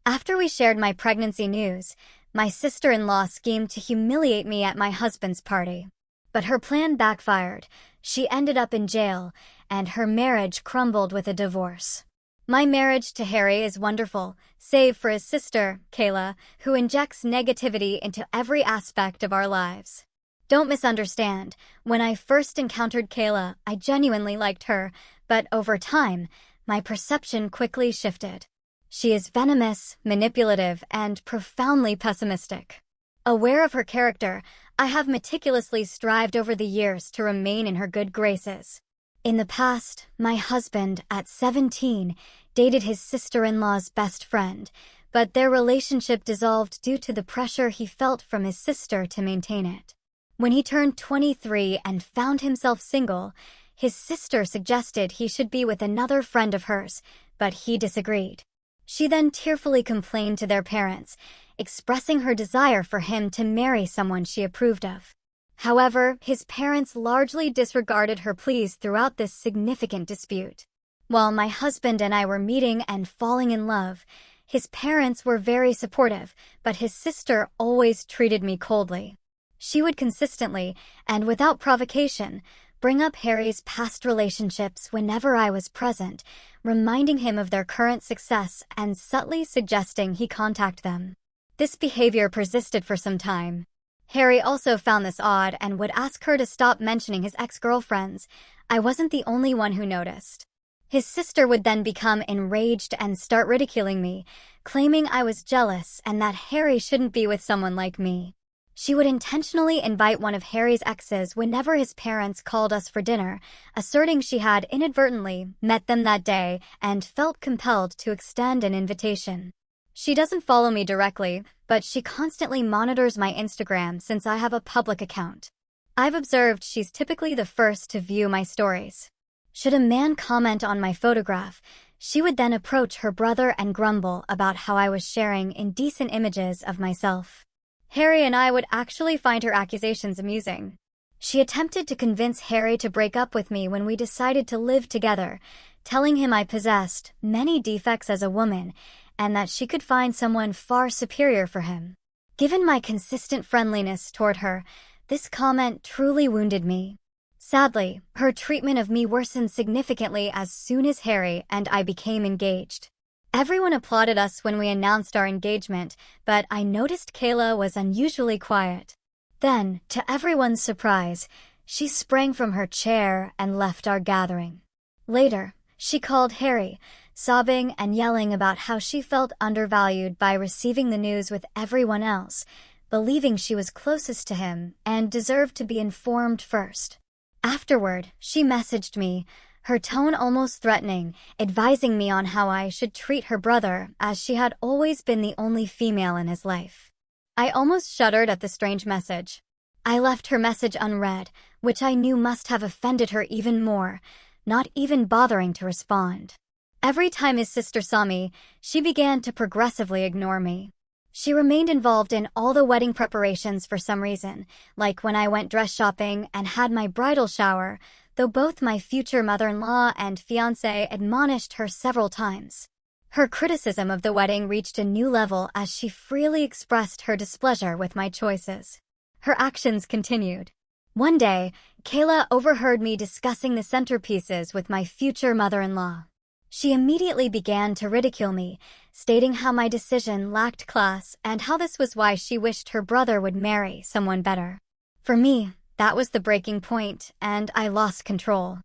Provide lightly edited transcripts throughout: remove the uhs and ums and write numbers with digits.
After we shared my pregnancy news, my sister-in-law schemed to humiliate me at my husband's party. But her plan backfired. She ended up in jail, and her marriage crumbled with a divorce. My marriage to Harry is wonderful, save for his sister, Kayla, who injects negativity into every aspect of our lives. Don't misunderstand. When I first encountered Kayla, I genuinely liked her, but over time, my perception quickly shifted. She is venomous, manipulative, and profoundly pessimistic. Aware of her character, I have meticulously strived over the years to remain in her good graces. In the past, my husband, at 17, dated his sister-in-law's best friend, but their relationship dissolved due to the pressure he felt from his sister to maintain it. When he turned 23 and found himself single, his sister suggested he should be with another friend of hers, but he disagreed. She then tearfully complained to their parents, expressing her desire for him to marry someone she approved of. However, his parents largely disregarded her pleas throughout this significant dispute. While my husband and I were meeting and falling in love, his parents were very supportive, but his sister always treated me coldly. She would consistently, and without provocation, bring up Harry's past relationships whenever I was present, reminding him of their current success and subtly suggesting he contact them. This behavior persisted for some time. Harry also found this odd and would ask her to stop mentioning his ex-girlfriends. I wasn't the only one who noticed. His sister would then become enraged and start ridiculing me, claiming I was jealous and that Harry shouldn't be with someone like me. She would intentionally invite one of Harry's exes whenever his parents called us for dinner, asserting she had inadvertently met them that day and felt compelled to extend an invitation. She doesn't follow me directly, but she constantly monitors my Instagram since I have a public account. I've observed she's typically the first to view my stories. Should a man comment on my photograph, she would then approach her brother and grumble about how I was sharing indecent images of myself. Harry and I would actually find her accusations amusing. She attempted to convince Harry to break up with me when we decided to live together, telling him I possessed many defects as a woman and that she could find someone far superior for him. Given my consistent friendliness toward her, this comment truly wounded me. Sadly, her treatment of me worsened significantly as soon as Harry and I became engaged. Everyone applauded us when we announced our engagement, but I noticed Kayla was unusually quiet. Then, to everyone's surprise, she sprang from her chair and left our gathering. Later, she called Harry, sobbing and yelling about how she felt undervalued by receiving the news with everyone else, believing she was closest to him and deserved to be informed first. Afterward, she messaged me, her tone almost threatening, advising me on how I should treat her brother, as she had always been the only female in his life. I almost shuddered at the strange message. I left her message unread, which I knew must have offended her even more, not even bothering to respond. Every time his sister saw me, she began to progressively ignore me. She remained involved in all the wedding preparations for some reason, like when I went dress shopping and had my bridal shower, though both my future mother-in-law and fiancé admonished her several times. Her criticism of the wedding reached a new level as she freely expressed her displeasure with my choices. Her actions continued. One day, Kayla overheard me discussing the centerpieces with my future mother-in-law. She immediately began to ridicule me, stating how my decision lacked class and how this was why she wished her brother would marry someone better. For me, that was the breaking point, and I lost control.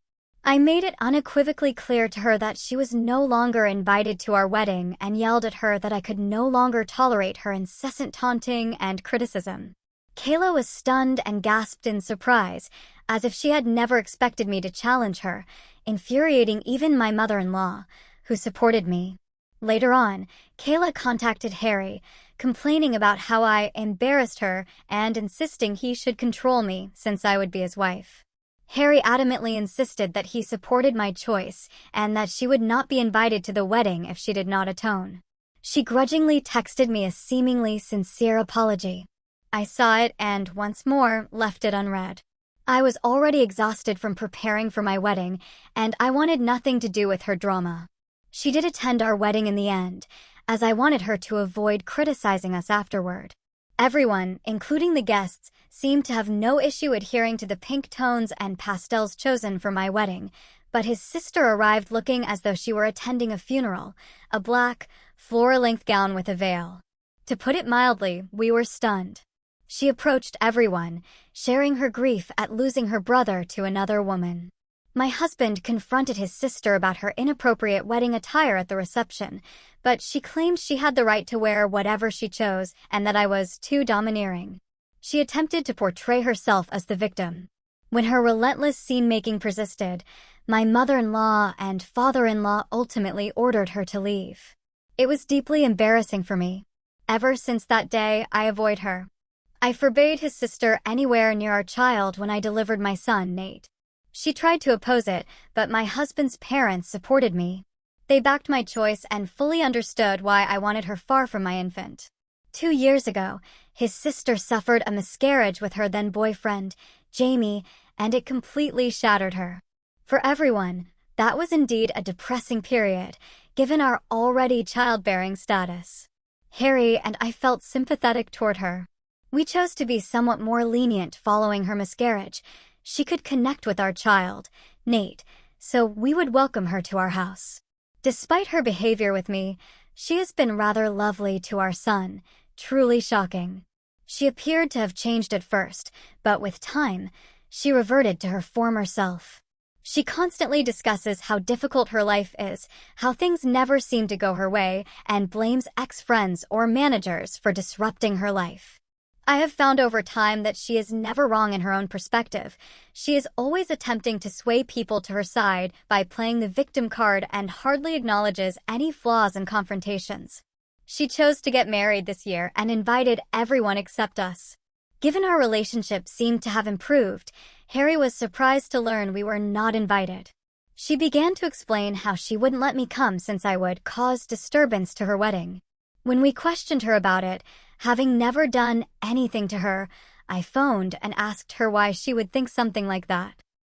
I made it unequivocally clear to her that she was no longer invited to our wedding and yelled at her that I could no longer tolerate her incessant taunting and criticism. Kayla was stunned and gasped in surprise, as if she had never expected me to challenge her, infuriating even my mother-in-law, who supported me. Later on, Kayla contacted Harry, complaining about how I embarrassed her and insisting he should control me since I would be his wife. Harry adamantly insisted that he supported my choice and that she would not be invited to the wedding if she did not atone. She grudgingly texted me a seemingly sincere apology. I saw it and, once more, left it unread. I was already exhausted from preparing for my wedding, and I wanted nothing to do with her drama. She did attend our wedding in the end, as I wanted her to avoid criticizing us afterward. Everyone, including the guests, seemed to have no issue adhering to the pink tones and pastels chosen for my wedding, but his sister arrived looking as though she were attending a funeral, a black, floor-length gown with a veil. To put it mildly, we were stunned. She approached everyone, sharing her grief at losing her brother to another woman. My husband confronted his sister about her inappropriate wedding attire at the reception, but she claimed she had the right to wear whatever she chose and that I was too domineering. She attempted to portray herself as the victim. When her relentless scene-making persisted, my mother-in-law and father-in-law ultimately ordered her to leave. It was deeply embarrassing for me. Ever since that day, I avoid her. I forbade his sister anywhere near our child when I delivered my son, Nate. She tried to oppose it, but my husband's parents supported me. They backed my choice and fully understood why I wanted her far from my infant. 2 years ago, his sister suffered a miscarriage with her then-boyfriend, Jamie, and it completely shattered her. For everyone, that was indeed a depressing period, given our already childbearing status. Harry and I felt sympathetic toward her. We chose to be somewhat more lenient following her miscarriage. She could connect with our child, Nate, so we would welcome her to our house. Despite her behavior with me, she has been rather lovely to our son, truly shocking. She appeared to have changed at first, but with time, she reverted to her former self. She constantly discusses how difficult her life is, how things never seem to go her way, and blames ex-friends or managers for disrupting her life. I have found over time that she is never wrong in her own perspective. She is always attempting to sway people to her side by playing the victim card and hardly acknowledges any flaws and confrontations. She chose to get married this year and invited everyone except us. Given our relationship seemed to have improved, Harry was surprised to learn we were not invited. She began to explain how she wouldn't let me come since I would cause disturbance to her wedding. When we questioned her about it, having never done anything to her, I phoned and asked her why she would think something like that.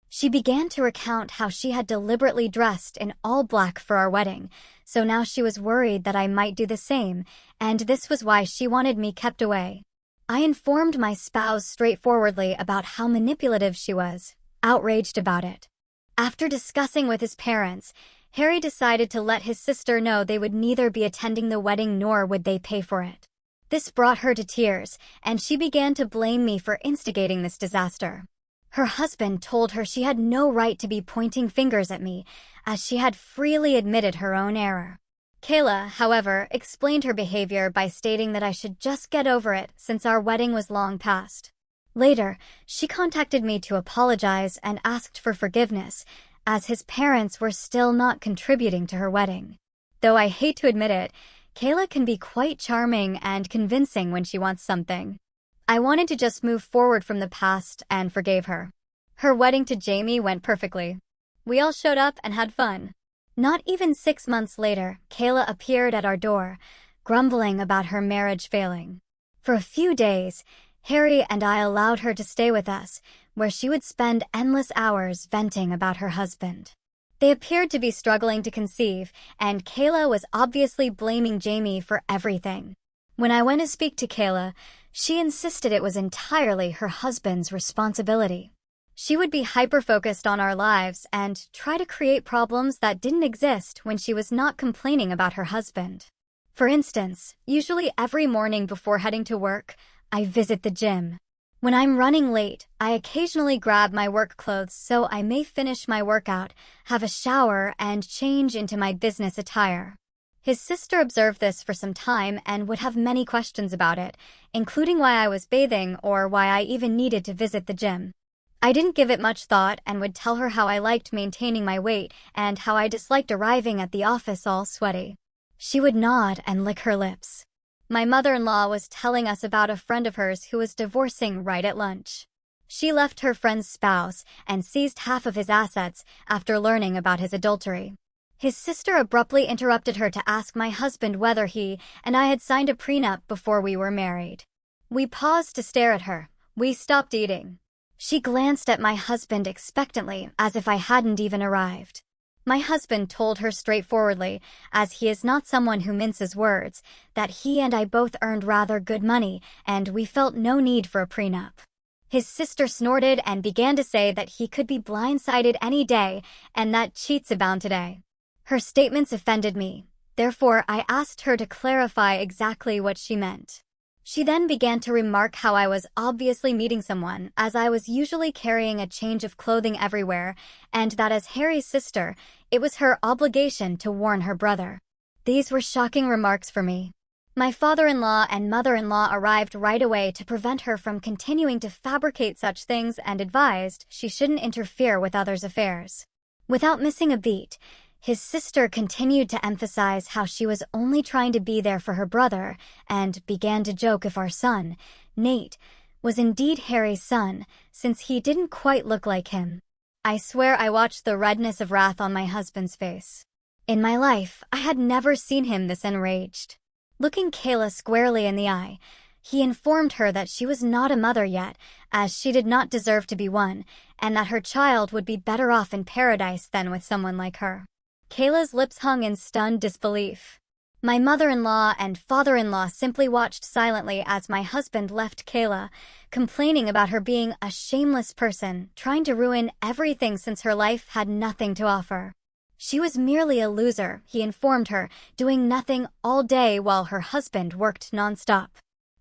She began to recount how she had deliberately dressed in all black for our wedding, so now she was worried that I might do the same, and this was why she wanted me kept away. I informed my spouse straightforwardly about how manipulative she was, outraged about it. After discussing with his parents, Harry decided to let his sister know they would neither be attending the wedding nor would they pay for it. This brought her to tears, and she began to blame me for instigating this disaster. Her husband told her she had no right to be pointing fingers at me, as she had freely admitted her own error. Kayla, however, explained her behavior by stating that I should just get over it since our wedding was long past. Later, she contacted me to apologize and asked for forgiveness, as his parents were still not contributing to her wedding. Though I hate to admit it, Kayla can be quite charming and convincing when she wants something. I wanted to just move forward from the past and forgave her. Her wedding to Jamie went perfectly. We all showed up and had fun. Not even 6 months later, Kayla appeared at our door, grumbling about her marriage failing. For a few days, Harry and I allowed her to stay with us, where she would spend endless hours venting about her husband. They appeared to be struggling to conceive, and Kayla was obviously blaming Jamie for everything. When I went to speak to Kayla, she insisted it was entirely her husband's responsibility. She would be hyper-focused on our lives and try to create problems that didn't exist when she was not complaining about her husband. For instance, usually every morning before heading to work, I visit the gym. When I'm running late, I occasionally grab my work clothes so I may finish my workout, have a shower, and change into my business attire. His sister observed this for some time and would have many questions about it, including why I was bathing or why I even needed to visit the gym. I didn't give it much thought and would tell her how I liked maintaining my weight and how I disliked arriving at the office all sweaty. She would nod and lick her lips. My mother-in-law was telling us about a friend of hers who was divorcing right at lunch. She left her friend's spouse and seized half of his assets after learning about his adultery. His sister abruptly interrupted her to ask my husband whether he and I had signed a prenup before we were married. We paused to stare at her. We stopped eating. She glanced at my husband expectantly, as if I hadn't even arrived. My husband told her straightforwardly, as he is not someone who minces words, that he and I both earned rather good money, and we felt no need for a prenup. His sister snorted and began to say that he could be blindsided any day, and that cheats abound today. Her statements offended me, therefore I asked her to clarify exactly what she meant. She then began to remark how I was obviously meeting someone, as I was usually carrying a change of clothing everywhere, and that as Harry's sister, it was her obligation to warn her brother. These were shocking remarks for me. My father-in-law and mother-in-law arrived right away to prevent her from continuing to fabricate such things and advised she shouldn't interfere with others' affairs. Without missing a beat, his sister continued to emphasize how she was only trying to be there for her brother and began to joke if our son, Nate, was indeed Harry's son, since he didn't quite look like him. I swear I watched the redness of wrath on my husband's face. In my life, I had never seen him this enraged. Looking Kayla squarely in the eye, he informed her that she was not a mother yet, as she did not deserve to be one, and that her child would be better off in paradise than with someone like her. Kayla's lips hung in stunned disbelief. My mother-in-law and father-in-law simply watched silently as my husband left Kayla, complaining about her being a shameless person, trying to ruin everything since her life had nothing to offer. She was merely a loser, he informed her, doing nothing all day while her husband worked nonstop.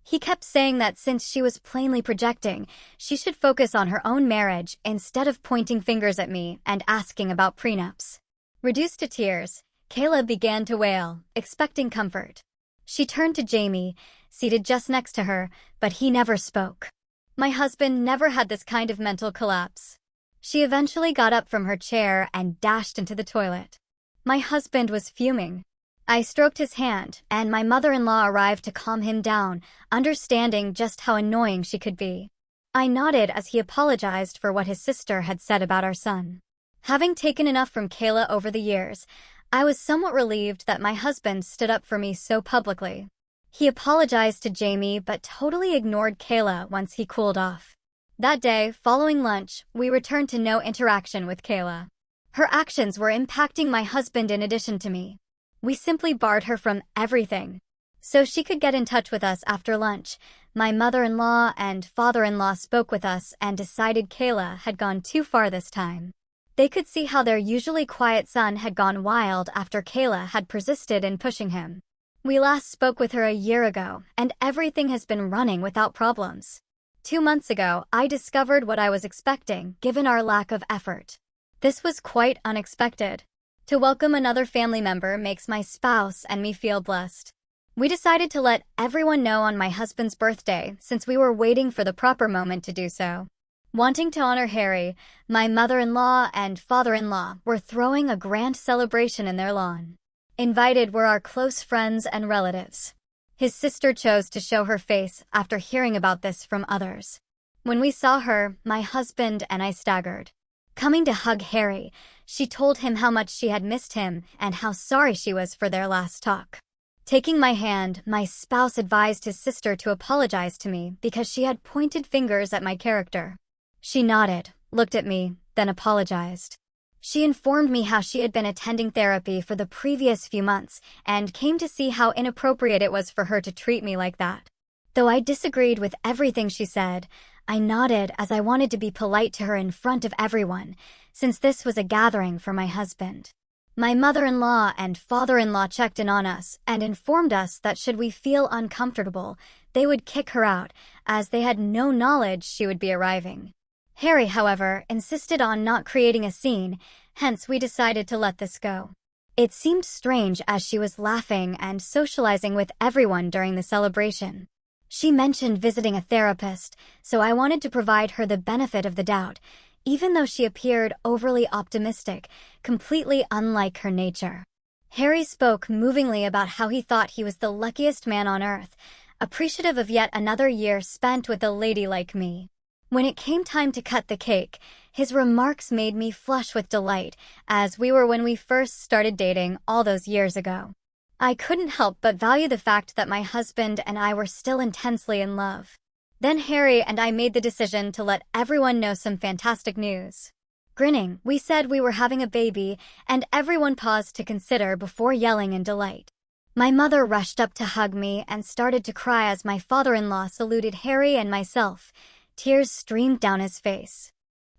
He kept saying that since she was plainly projecting, she should focus on her own marriage instead of pointing fingers at me and asking about prenups. Reduced to tears, Kayla began to wail, expecting comfort. She turned to Jamie, seated just next to her, but he never spoke. My husband never had this kind of mental collapse. She eventually got up from her chair and dashed into the toilet. My husband was fuming. I stroked his hand, and my mother-in-law arrived to calm him down, understanding just how annoying she could be. I nodded as he apologized for what his sister had said about our son. Having taken enough from Kayla over the years, I was somewhat relieved that my husband stood up for me so publicly. He apologized to Jamie but totally ignored Kayla once he cooled off. That day, following lunch, we returned to no interaction with Kayla. Her actions were impacting my husband in addition to me. We simply barred her from everything. So she could get in touch with us after lunch. My mother-in-law and father-in-law spoke with us and decided Kayla had gone too far this time. They could see how their usually quiet son had gone wild after Kayla had persisted in pushing him. We last spoke with her a year ago, and everything has been running without problems. 2 months ago, I discovered what I was expecting, given our lack of effort. This was quite unexpected. To welcome another family member makes my spouse and me feel blessed. We decided to let everyone know on my husband's birthday, since we were waiting for the proper moment to do so. Wanting to honor Harry, my mother-in-law and father-in-law were throwing a grand celebration in their lawn. Invited were our close friends and relatives. His sister chose to show her face after hearing about this from others. When we saw her, my husband and I staggered. Coming to hug Harry, she told him how much she had missed him and how sorry she was for their last talk. Taking my hand, my spouse advised his sister to apologize to me because she had pointed fingers at my character. She nodded, looked at me, then apologized. She informed me how she had been attending therapy for the previous few months and came to see how inappropriate it was for her to treat me like that. Though I disagreed with everything she said, I nodded as I wanted to be polite to her in front of everyone, since this was a gathering for my husband. My mother-in-law and father-in-law checked in on us and informed us that should we feel uncomfortable, they would kick her out, as they had no knowledge she would be arriving. Harry, however, insisted on not creating a scene, hence we decided to let this go. It seemed strange as she was laughing and socializing with everyone during the celebration. She mentioned visiting a therapist, so I wanted to provide her the benefit of the doubt, even though she appeared overly optimistic, completely unlike her nature. Harry spoke movingly about how he thought he was the luckiest man on earth, appreciative of yet another year spent with a lady like me. When it came time to cut the cake, his remarks made me flush with delight, as we were when we first started dating all those years ago. I couldn't help but value the fact that my husband and I were still intensely in love. Then Harry and I made the decision to let everyone know some fantastic news. Grinning, we said we were having a baby, and everyone paused to consider before yelling in delight. My mother rushed up to hug me and started to cry as my father-in-law saluted Harry and myself. Tears streamed down his face.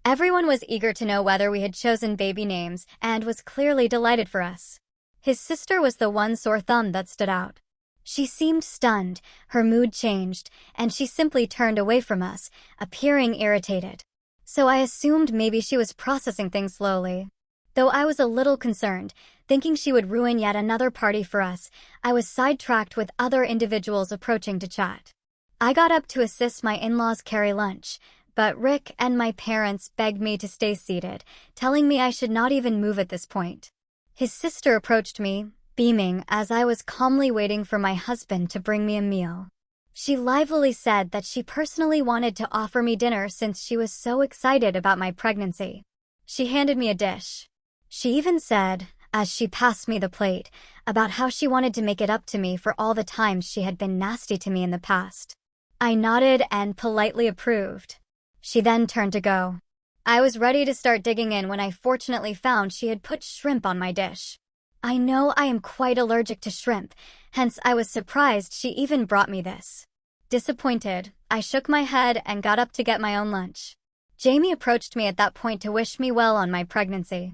Everyone was eager to know whether we had chosen baby names and was clearly delighted for us. His sister was the one sore thumb that stood out. She seemed stunned, her mood changed, and she simply turned away from us, appearing irritated. So I assumed maybe she was processing things slowly. Though I was a little concerned, thinking she would ruin yet another party for us, I was sidetracked with other individuals approaching to chat. I got up to assist my in-laws carry lunch, but Rick and my parents begged me to stay seated, telling me I should not even move at this point. His sister approached me, beaming as I was calmly waiting for my husband to bring me a meal. She livelily said that she personally wanted to offer me dinner since she was so excited about my pregnancy. She handed me a dish. She even said, as she passed me the plate, about how she wanted to make it up to me for all the times she had been nasty to me in the past. I nodded and politely approved. She then turned to go. I was ready to start digging in when I fortunately found she had put shrimp on my dish. I know I am quite allergic to shrimp, hence I was surprised she even brought me this. Disappointed, I shook my head and got up to get my own lunch. Jamie approached me at that point to wish me well on my pregnancy.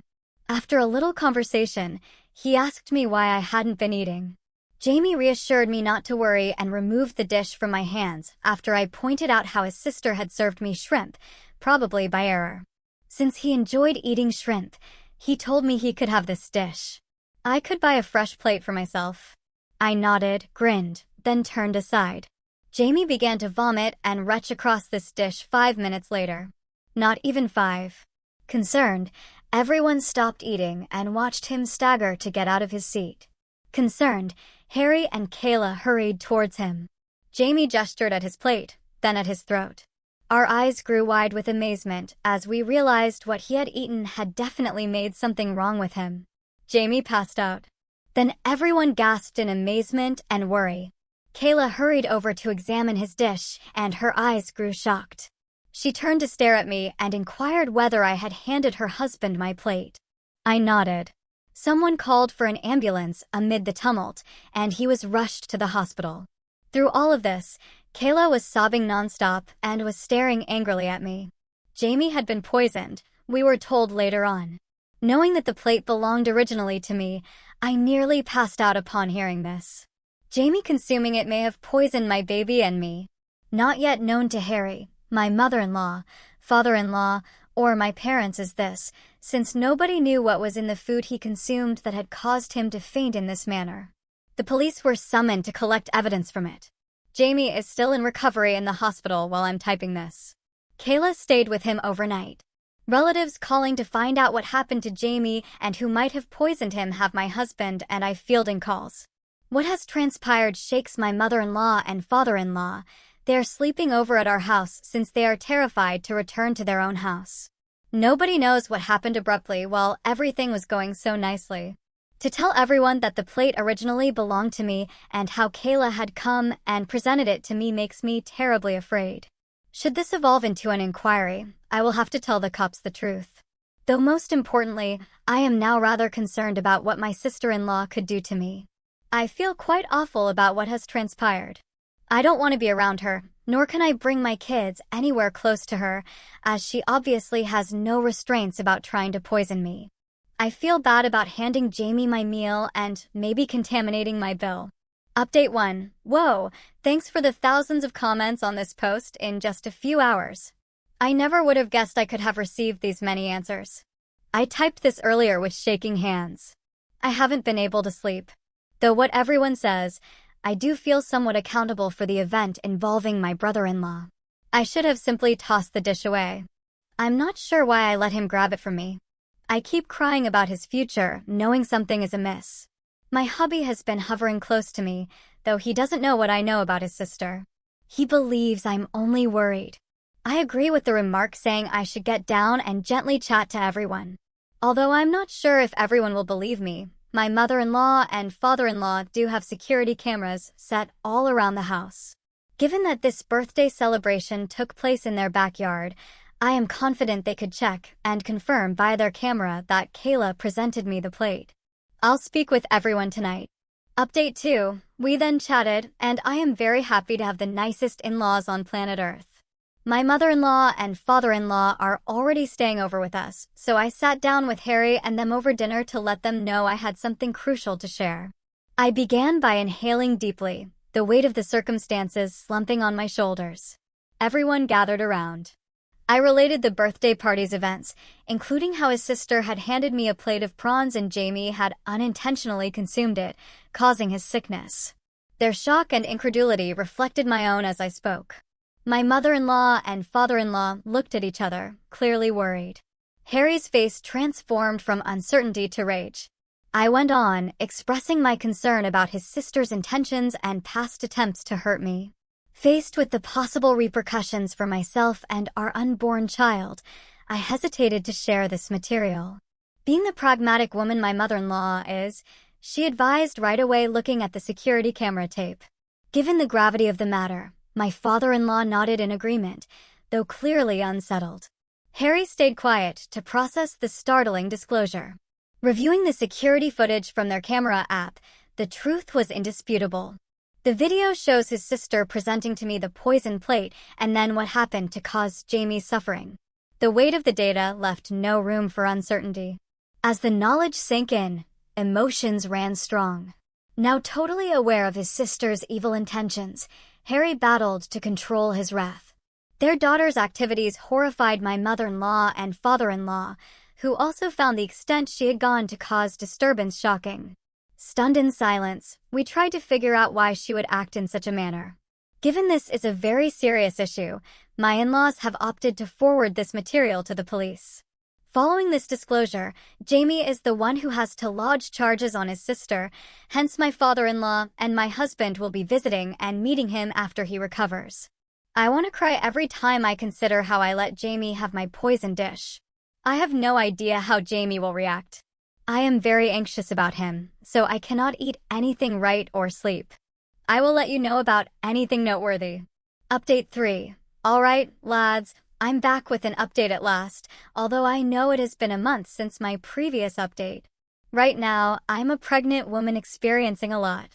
After a little conversation, he asked me why I hadn't been eating. Jamie reassured me not to worry and removed the dish from my hands after I pointed out how his sister had served me shrimp, probably by error. Since he enjoyed eating shrimp, he told me he could have this dish. I could buy a fresh plate for myself. I nodded, grinned, then turned aside. Jamie began to vomit and retch across this dish 5 minutes later. Not even 5. Concerned, everyone stopped eating and watched him stagger to get out of his seat. Concerned, Harry and Kayla hurried towards him. Jamie gestured at his plate, then at his throat. Our eyes grew wide with amazement as we realized what he had eaten had definitely made something wrong with him. Jamie passed out. Then everyone gasped in amazement and worry. Kayla hurried over to examine his dish, and her eyes grew shocked. She turned to stare at me and inquired whether I had handed her husband my plate. I nodded. Someone called for an ambulance amid the tumult, and he was rushed to the hospital. Through all of this, Kayla was sobbing nonstop and was staring angrily at me. Jamie had been poisoned, we were told later on. Knowing that the plate belonged originally to me, I nearly passed out upon hearing this. Jamie consuming it may have poisoned my baby and me. Not yet known to Harry, my mother-in-law, father-in-law, or my parents is this, since nobody knew what was in the food he consumed that had caused him to faint in this manner. The police were summoned to collect evidence from it. Jamie is still in recovery in the hospital while I'm typing this. Kayla stayed with him overnight. Relatives calling to find out what happened to Jamie and who might have poisoned him have my husband and I fielding calls. What has transpired shakes my mother-in-law and father-in-law. They are sleeping over at our house since they are terrified to return to their own house. Nobody knows what happened abruptly while everything was going so nicely. To tell everyone that the plate originally belonged to me and how Kayla had come and presented it to me makes me terribly afraid. Should this evolve into an inquiry, I will have to tell the cops the truth. Though most importantly, I am now rather concerned about what my sister-in-law could do to me. I feel quite awful about what has transpired. I don't want to be around her, nor can I bring my kids anywhere close to her, as she obviously has no restraints about trying to poison me. I feel bad about handing Jamie my meal and maybe contaminating my bill. Update 1. Whoa, thanks for the thousands of comments on this post in just a few hours. I never would have guessed I could have received these many answers. I typed this earlier with shaking hands. I haven't been able to sleep. Though what everyone says, I do feel somewhat accountable for the event involving my brother-in-law. I should have simply tossed the dish away. I'm not sure why I let him grab it from me. I keep crying about his future, knowing something is amiss. My hubby has been hovering close to me, though he doesn't know what I know about his sister. He believes I'm only worried. I agree with the remark saying I should get down and gently chat to everyone. Although I'm not sure if everyone will believe me, my mother-in-law and father-in-law do have security cameras set all around the house. Given that this birthday celebration took place in their backyard, I am confident they could check and confirm via their camera that Kayla presented me the plate. I'll speak with everyone tonight. Update 2. We then chatted, and I am very happy to have the nicest in-laws on planet Earth. My mother-in-law and father-in-law are already staying over with us, so I sat down with Harry and them over dinner to let them know I had something crucial to share. I began by inhaling deeply, the weight of the circumstances slumping on my shoulders. Everyone gathered around. I related the birthday party's events, including how his sister had handed me a plate of prawns and Jamie had unintentionally consumed it, causing his sickness. Their shock and incredulity reflected my own as I spoke. My mother-in-law and father-in-law looked at each other, clearly worried. Harry's face transformed from uncertainty to rage. I went on, expressing my concern about his sister's intentions and past attempts to hurt me. Faced with the possible repercussions for myself and our unborn child, I hesitated to share this material. Being the pragmatic woman my mother-in-law is, she advised right away looking at the security camera tape. Given the gravity of the matter, my father-in-law nodded in agreement, though clearly unsettled. Harry stayed quiet to process the startling disclosure. Reviewing the security footage from their camera app, the truth was indisputable. The video shows his sister presenting to me the poison plate and then what happened to cause Jamie's suffering. The weight of the data left no room for uncertainty. As the knowledge sank in, emotions ran strong. Now totally aware of his sister's evil intentions, Harry battled to control his wrath. Their daughter's activities horrified my mother-in-law and father-in-law, who also found the extent she had gone to cause disturbance shocking. Stunned in silence, we tried to figure out why she would act in such a manner. Given this is a very serious issue, my in-laws have opted to forward this material to the police. Following this disclosure, Jamie is the one who has to lodge charges on his sister, hence my father-in-law and my husband will be visiting and meeting him after he recovers. I want to cry every time I consider how I let Jamie have my poison dish. I have no idea how Jamie will react. I am very anxious about him, so I cannot eat anything right or sleep. I will let you know about anything noteworthy. Update 3. Alright, lads. I'm back with an update at last, although I know it has been a month since my previous update. Right now, I'm a pregnant woman experiencing a lot.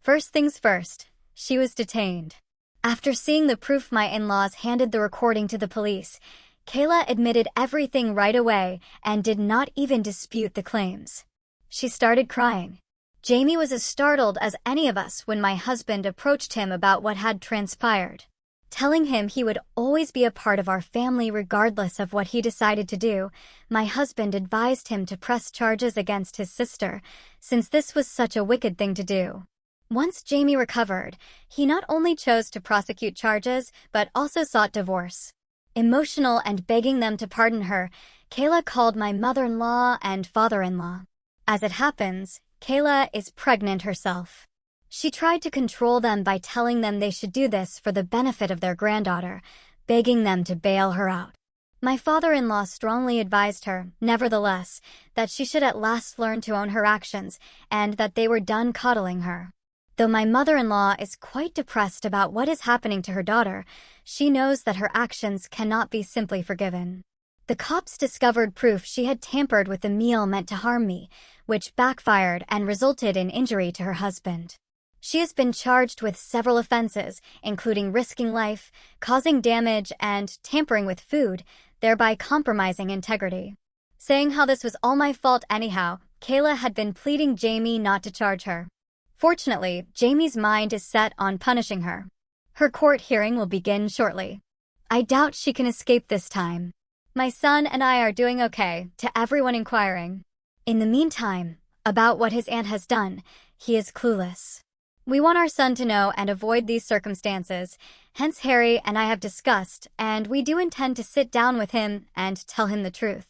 First things first, she was detained. After seeing the proof my in-laws handed the recording to the police, Kayla admitted everything right away and did not even dispute the claims. She started crying. Jamie was as startled as any of us when my husband approached him about what had transpired. Telling him he would always be a part of our family regardless of what he decided to do, my husband advised him to press charges against his sister, since this was such a wicked thing to do. Once Jamie recovered, he not only chose to prosecute charges, but also sought divorce. Emotional and begging them to pardon her, Kayla called my mother-in-law and father-in-law. As it happens, Kayla is pregnant herself. She tried to control them by telling them they should do this for the benefit of their granddaughter, begging them to bail her out. My father-in-law strongly advised her, nevertheless, that she should at last learn to own her actions and that they were done coddling her. Though my mother-in-law is quite depressed about what is happening to her daughter, she knows that her actions cannot be simply forgiven. The cops discovered proof she had tampered with the meal meant to harm me, which backfired and resulted in injury to her husband. She has been charged with several offenses, including risking life, causing damage, and tampering with food, thereby compromising integrity. Saying how this was all my fault anyhow, Kayla had been pleading Jamie not to charge her. Fortunately, Jamie's mind is set on punishing her. Her court hearing will begin shortly. I doubt she can escape this time. My son and I are doing okay, to everyone inquiring. In the meantime, about what his aunt has done, he is clueless. We want our son to know and avoid these circumstances, hence Harry and I have discussed, and we do intend to sit down with him and tell him the truth.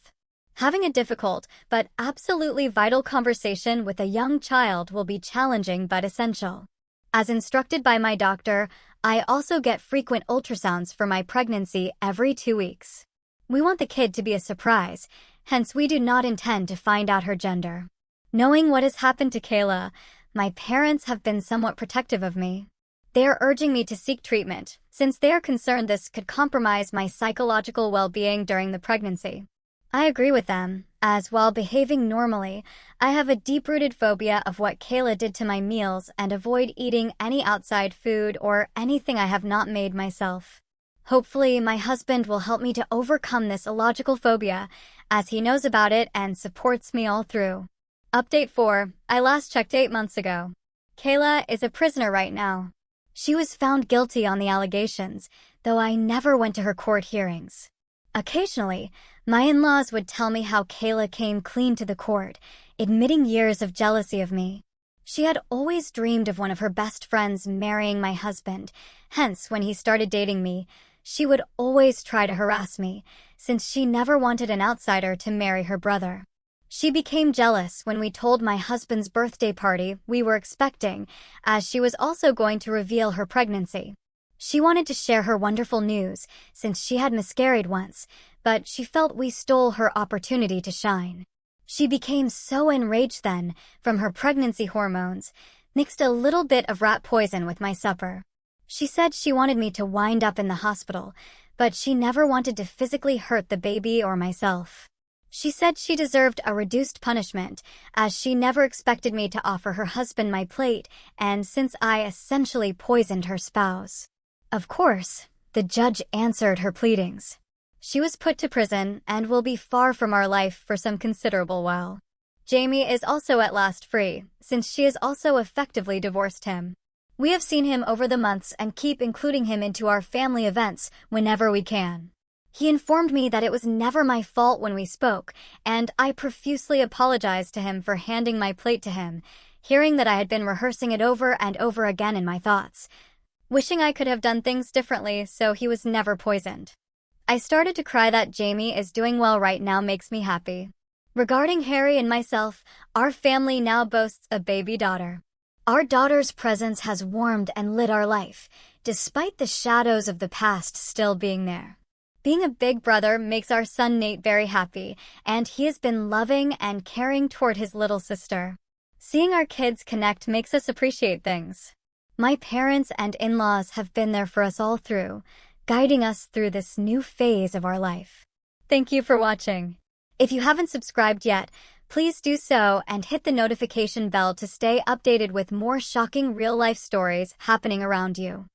Having a difficult but absolutely vital conversation with a young child will be challenging but essential. As instructed by my doctor, I also get frequent ultrasounds for my pregnancy every 2 weeks. We want the kid to be a surprise, hence we do not intend to find out her gender. Knowing what has happened to Kayla, my parents have been somewhat protective of me. They are urging me to seek treatment, since they are concerned this could compromise my psychological well-being during the pregnancy. I agree with them, as while behaving normally, I have a deep-rooted phobia of what Kayla did to my meals and avoid eating any outside food or anything I have not made myself. Hopefully, my husband will help me to overcome this illogical phobia, as he knows about it and supports me all through. Update 4. I last checked 8 months ago. Kayla is a prisoner right now. She was found guilty on the allegations, though I never went to her court hearings. Occasionally, my in-laws would tell me how Kayla came clean to the court, admitting years of jealousy of me. She had always dreamed of one of her best friends marrying my husband, hence when he started dating me, she would always try to harass me, since she never wanted an outsider to marry her brother. She became jealous when we told my husband's birthday party we were expecting, as she was also going to reveal her pregnancy. She wanted to share her wonderful news, since she had miscarried once, but she felt we stole her opportunity to shine. She became so enraged then, from her pregnancy hormones, mixed a little bit of rat poison with my supper. She said she wanted me to wind up in the hospital, but she never wanted to physically hurt the baby or myself. She said she deserved a reduced punishment, as she never expected me to offer her husband my plate, and since I essentially poisoned her spouse. Of course, the judge answered her pleadings. She was put to prison and will be far from our life for some considerable while. Jamie is also at last free, since she has also effectively divorced him. We have seen him over the months and keep including him into our family events whenever we can. He informed me that it was never my fault when we spoke, and I profusely apologized to him for handing my plate to him, hearing that I had been rehearsing it over and over again in my thoughts, wishing I could have done things differently so he was never poisoned. I started to cry. That Jamie is doing well right now makes me happy. Regarding Harry and myself, our family now boasts a baby daughter. Our daughter's presence has warmed and lit our life, despite the shadows of the past still being there. Being a big brother makes our son Nate very happy, and he has been loving and caring toward his little sister. Seeing our kids connect makes us appreciate things. My parents and in-laws have been there for us all through, guiding us through this new phase of our life. Thank you for watching. If you haven't subscribed yet, please do so and hit the notification bell to stay updated with more shocking real-life stories happening around you.